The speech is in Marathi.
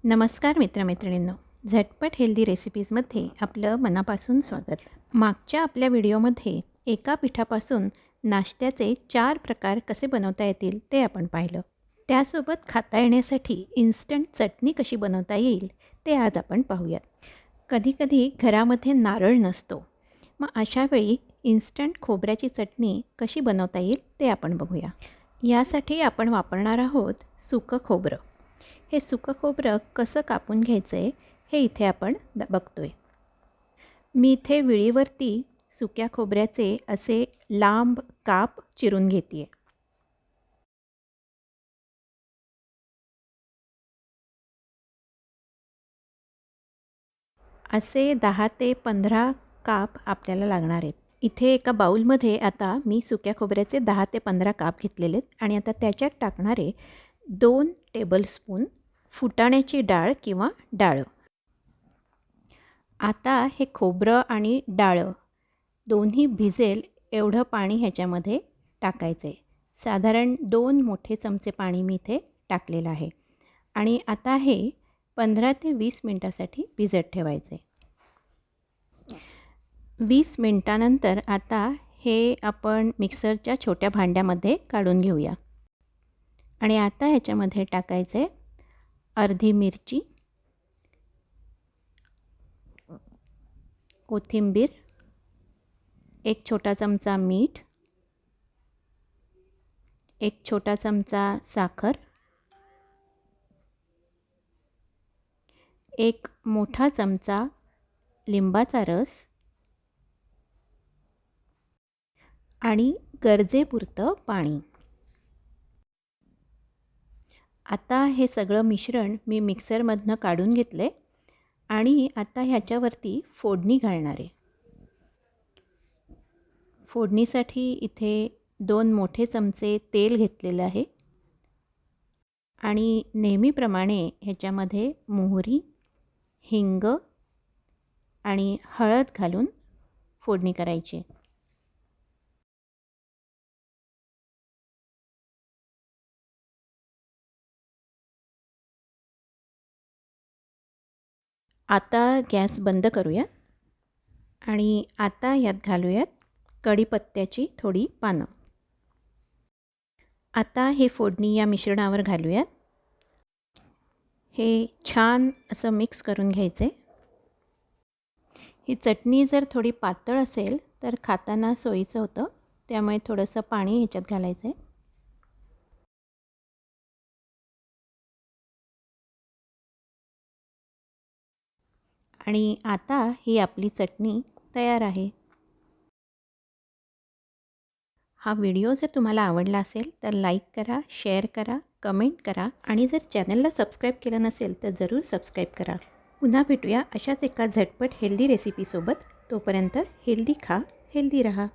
नमस्कार मित्रमैत्रिणींनो, झटपट हेल्दी रेसिपीजमध्ये आपलं मनापासून स्वागत. मागच्या आपल्या व्हिडिओमध्ये एका पिठापासून नाश्त्याचे 4 प्रकार कसे बनवता येतील ते आपण पाहिलं. त्यासोबत खाता येण्यासाठी इन्स्टंट चटणी कशी बनवता येईल ते आज आपण पाहूयात. कधीकधी घरामध्ये नारळ नसतो, मग अशावेळी इन्स्टंट खोबऱ्याची चटणी कशी बनवता येईल ते आपण बघूया. यासाठी आपण वापरणार आहोत सुकं खोबरं. हे सुकं खोबरं कसं कापून घ्यायचं आहे हे इथे आपण बघतोय. मी इथे विळीवरती सुक्या खोबऱ्याचे असे लांब काप चिरून घेते आहे. असे 10 ते 15 काप आपल्याला लागणार आहेत. इथे एका बाउलमध्ये आता मी सुक्या खोबऱ्याचे 10 ते 15 काप घेतलेले आहेत आणि आता त्याच्यात टाकणारे 2 टेबलस्पून फुटाण्याची डाळ किंवा डाळं. आता हे खोबरं आणि डाळं दोन्ही भिजेल एवढं पाणी ह्याच्यामध्ये टाकायचं आहे. साधारण 2 मोठे चमचे पाणी मी इथे टाकलेलं आहे आणि आता हे 15 ते 20 मिनटासाठी भिजत ठेवायचे. 20 मिनटानंतर आता हे आपण मिक्सरच्या छोट्या भांड्यामध्ये काढून घेऊया आणि आता ह्याच्यामध्ये टाकायचे अर्धी मिरची, कोथिंबीर, एक छोटा चमचा मीठ, एक छोटा चमचा साखर, एक मोठा चमचा लिंबाचा रस आणि गरजेपुरतं पाणी. आता हे सगळं मिश्रण मी मिक्सरमधनं काढून घेतले आणि आता ह्याच्यावरती फोडणी घालणार आहे. फोडणीसाठी इथे 2 मोठे चमचे तेल घेतलेलं आहे आणि नेहमीप्रमाणे ह्याच्यामध्ये मोहरी, हिंग आणि हळद घालून फोडणी करायची. आता गॅस बंद करूया आणि आता यात घालूयात कढीपत्त्याची थोडी पानं. आता हे फोडणी या मिश्रणावर घालूयात. हे छान असं मिक्स करून घ्यायचे. ही चटणी जर थोडी पातळ असेल तर खाताना सोयीचं होतं, त्यामुळे थोडंसं पाणी ह्याच्यात घालायचं आहे. आणि आता ही आपली चटणी तयार आहे. हा व्हिडिओ जर तुम्हाला आवडला असेल तर लाईक करा, शेअर करा, कमेंट करा आणि जर चॅनलला सबस्क्राईब केलं नसेल तर जरूर सबस्क्राईब करा. पुन्हा भेटूया अशाच एका झटपट हेल्दी रेसिपीसोबत. तोपर्यंत हेल्दी खा, हेल्दी रहा.